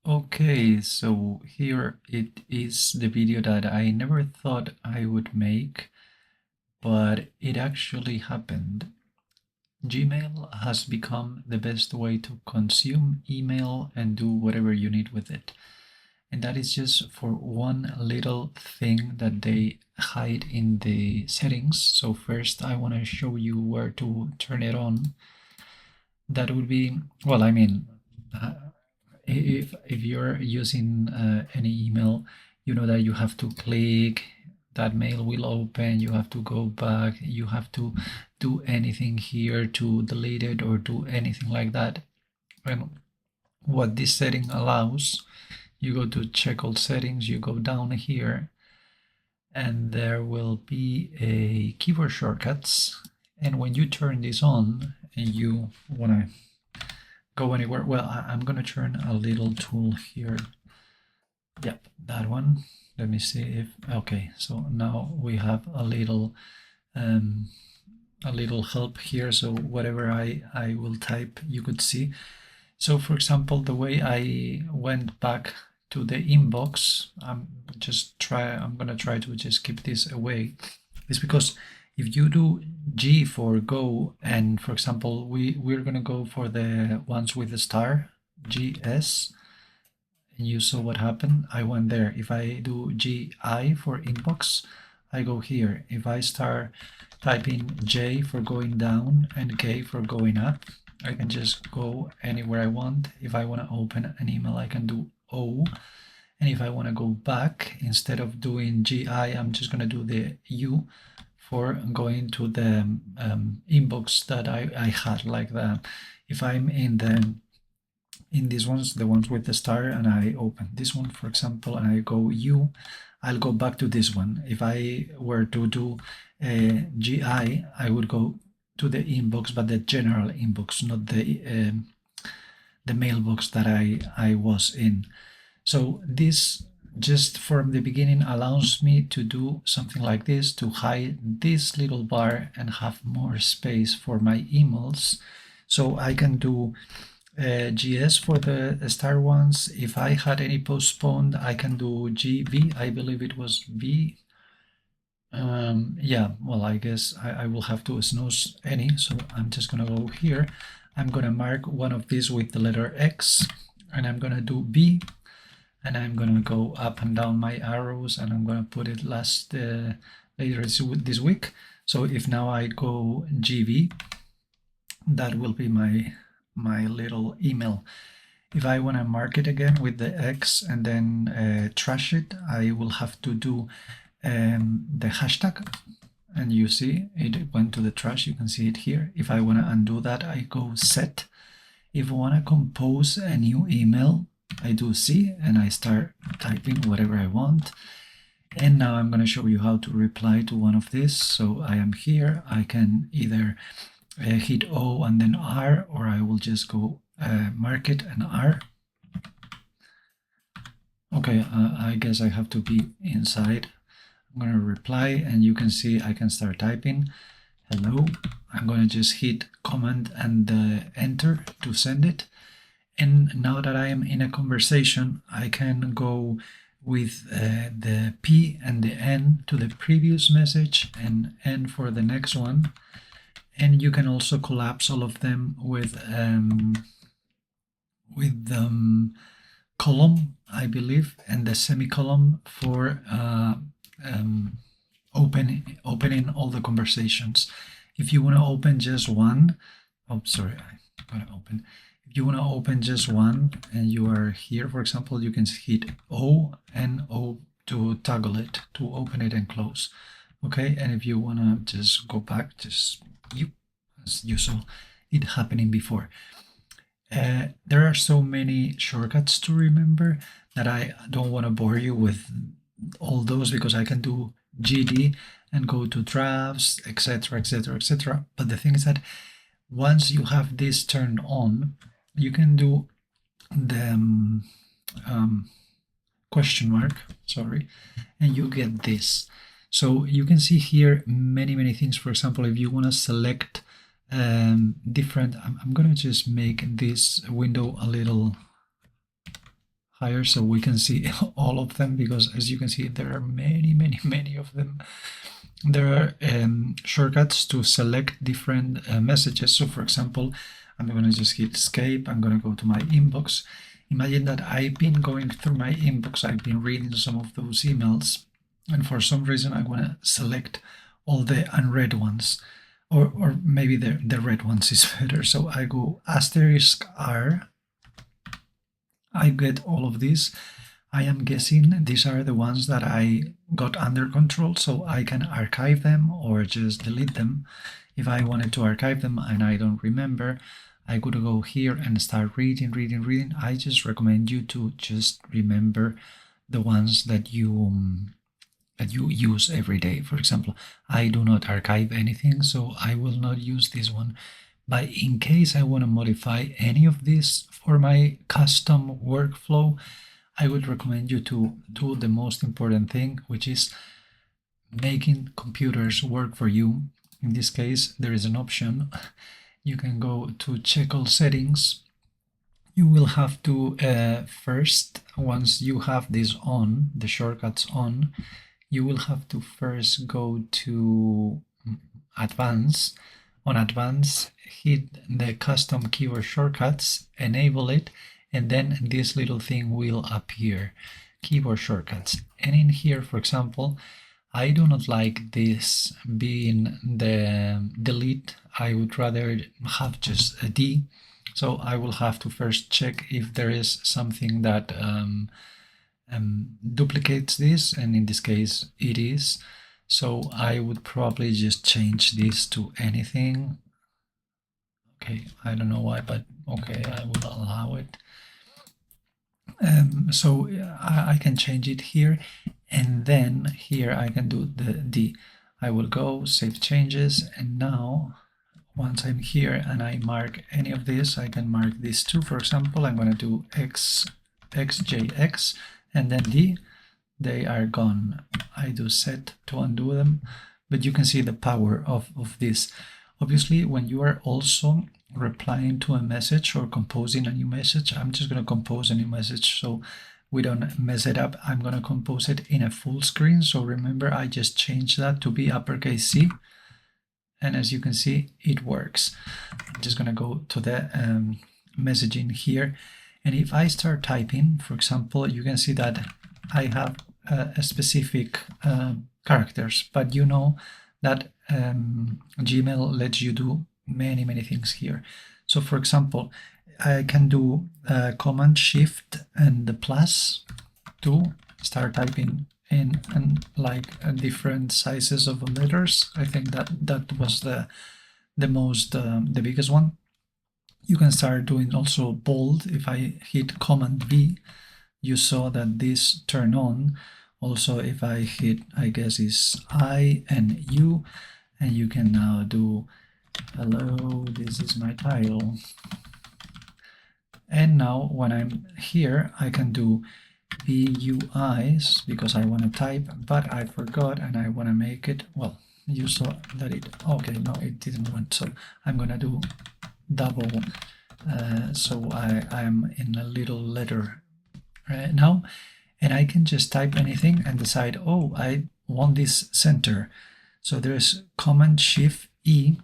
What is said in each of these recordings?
Okay, so here it is, the video that I never thought I would make, but it actually happened. Gmail has become the best way to consume email and do whatever you need with it. And that is just for one little thing that they hide in the settings. So first I want to show you where to turn it on. That would be, well, uh, if you're using any email, you know that you have to click, that mail will open, you have to go back, you have to do anything here to delete it or do anything like that. And what this setting allows, you go to check all settings, you go down here, and there will be a keyboard shortcuts. And when you turn this on and you want to go anywhere, well, I'm going to turn a little tool here. Yep, that one. Let me see if, okay, so now we have a little help here, so whatever I will type you could see. So for example, the way I went back to the inbox, I'm gonna try to just keep this away, is because if you do G for go, and for example we're gonna go for the ones with the star, GS, and you saw what happened. I went there. If I do GI for inbox, I go here. If I start typing J for going down and K for going up, I can just go anywhere I want. If I want to open an email, I can do O. And if I want to go back, instead of doing GI, I'm just going to do the U for going to the inbox that I had, like that. If I'm in these ones, the ones with the star, and I open this one, for example, and I go U, I'll go back to this one. If I were to do GI, I would go to the inbox, but the general inbox, not the mailbox that I was in. So this just from the beginning allows me to do something like this, to hide this little bar and have more space for my emails. So I can do GS for the star ones. If I had any postponed, I can do GV. I believe it was V. Yeah, well, I guess I will have to snooze any, so I'm just gonna go here. I'm gonna mark one of these with the letter X, and I'm gonna do B, and I'm gonna go up and down my arrows, and I'm gonna put it later this week. So if now I go GV, that will be my little email. If I want to mark it again with the X and then trash it, I will have to do the hashtag, and you see it went to the trash. You can see it here. If I want to undo that, I go set. If I want to compose a new email, I do C and I start typing whatever I want. And now I'm going to show you how to reply to one of these. So I am here. I can either hit O and then R, or I will just go mark it and R. Okay, I guess I have to be inside. I'm going to reply, and you can see I can start typing hello. I'm going to just hit Command and Enter to send it. And now that I am in a conversation, I can go with the P and the N to the previous message and N for the next one. And you can also collapse all of them with column, I believe, and the semicolon for opening all the conversations. If you want to open just one, oh sorry, I gotta open. If you want to open just one and you are here, for example, you can hit O and O to toggle it, to open it and close. Okay, and if you want to just go back, just as you saw it happening before. There are so many shortcuts to remember that I don't want to bore you with all those, because I can do GD and go to drafts, etc, etc, etc. But the thing is that once you have this turned on, you can do the question mark, sorry, and you get this. So you can see here many things. For example, if you want to select different, I'm going to just make this window a little higher so we can see all of them, because as you can see there are many of them. There are shortcuts to select different messages. So for example, I'm going to just hit escape. I'm going to go to my inbox. Imagine that I've been going through my inbox. I've been reading some of those emails, and for some reason I want to select all the unread ones, or maybe the red ones is better. So I go *R. I get all of these. I am guessing these are the ones that I got under control, so I can archive them or just delete them. If I wanted to archive them and I don't remember, I could go here and start reading. I just recommend you to just remember the ones that you use every day. For example, I do not archive anything, so I will not use this one. But in case I want to modify any of this for my custom workflow, I would recommend you to do the most important thing, which is making computers work for you. In this case, there is an option. You can go to check all settings. You will have to first, once you have this on, the shortcuts on, you will have to first go to advanced. On advanced, hit the custom keyboard shortcuts, enable it, and then this little thing will appear, keyboard shortcuts. And in here, for example, I do not like this being the delete. I would rather have just a D. So I will have to first check if there is something that duplicates this, and in this case it is. So I would probably just change this to anything. Okay, I don't know why, but okay, I will allow it. So I can change it here, and then here I can do the D. I will go save changes, and now once I'm here and I mark any of this, I can mark these two. For example, I'm going to do XJX and then D. They are gone. I do set to undo them, but you can see the power of this. Obviously, when you are also replying to a message or composing a new message, I'm just going to compose a new message so we don't mess it up. I'm going to compose it in a full screen. So remember, I just changed that to be uppercase C. And as you can see, it works. I'm just going to go to the messaging here. And if I start typing, for example, you can see that I have a specific characters, but you know that Gmail lets you do many things here. So for example, I can do Command Shift and the plus to start typing in and like different sizes of letters. I think that was the biggest one. You can start doing also bold. If I hit Command V, you saw that this turned on. Also, if I hit, I guess is I and U, and you can now do hello, this is my title. And now when I'm here, I can do PUIs because I want to type, but I forgot and I want to make it, well, you saw that it, okay, no, it didn't want, so I'm going to do double, so I am in a little letter right now, and I can just type anything and decide, oh, I want this center. So there's Command Shift E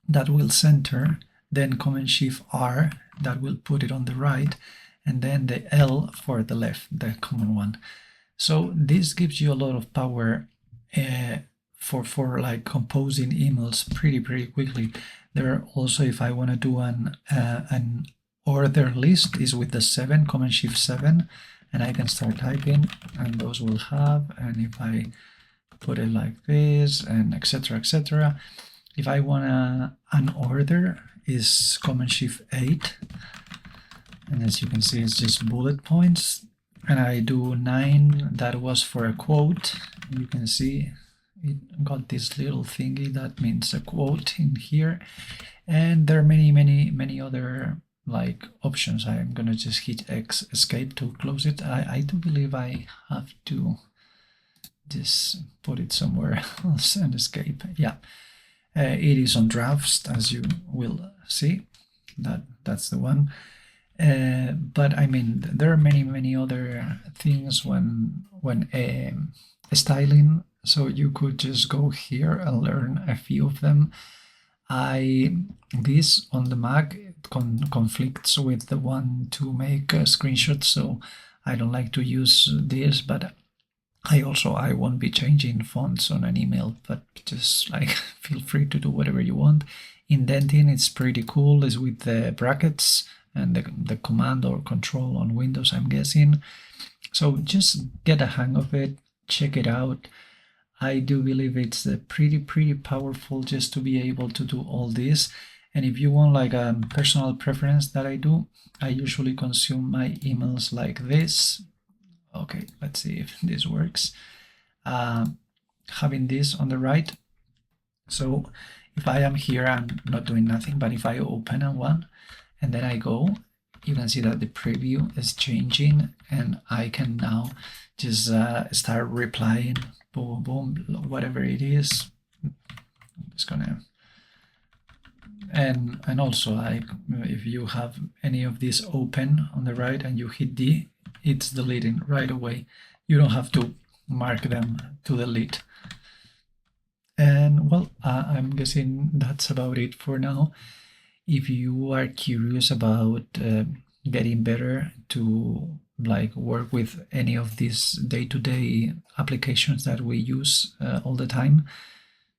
that will center, then Command Shift R that will put it on the right, and then the L for the left, the common one. So this gives you a lot of power for like composing emails pretty quickly. There are also, if I want to do an order list, is with the 7, Command Shift 7, and I can start typing, and those will have, and if I put it like this, and etc. If I want an order, is Command Shift 8, and as you can see, it's just bullet points, and I do 9, that was for a quote. You can see it got this little thingy that means a quote in here, and there are many other like options. I'm gonna just hit X escape to close it. I do believe I have to just put it somewhere else and escape. Yeah, it is on drafts, as you will see. That's the one. But I mean, there are many other things when styling. So you could just go here and learn a few of them. This on the Mac conflicts with the one to make screenshots, so I don't like to use this. But I won't be changing fonts on an email, but just like feel free to do whatever you want. Indenting it's pretty cool, is with the brackets and the command or control on Windows, I'm guessing. So just get a hang of it, check it out. I do believe it's pretty powerful just to be able to do all this. And if you want like a personal preference that I do, I usually consume my emails like this. Okay, let's see if this works. Having this on the right. So if I am here, I'm not doing nothing, but if I open one and then I go, you can see that the preview is changing, and I can now just start replying, boom, boom, whatever it is. I'm just gonna, and also if you have any of these open on the right and you hit D, it's deleting right away. You don't have to mark them to delete. And well, I'm guessing that's about it for now. If you are curious about getting better to like work with any of these day-to-day applications that we use all the time,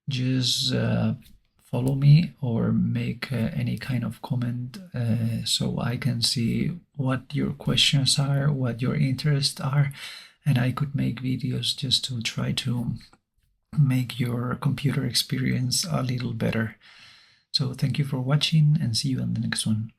just follow me or make any kind of comment so I can see what your questions are, what your interests are, and I could make videos just to try to make your computer experience a little better. So thank you for watching, and see you on the next one.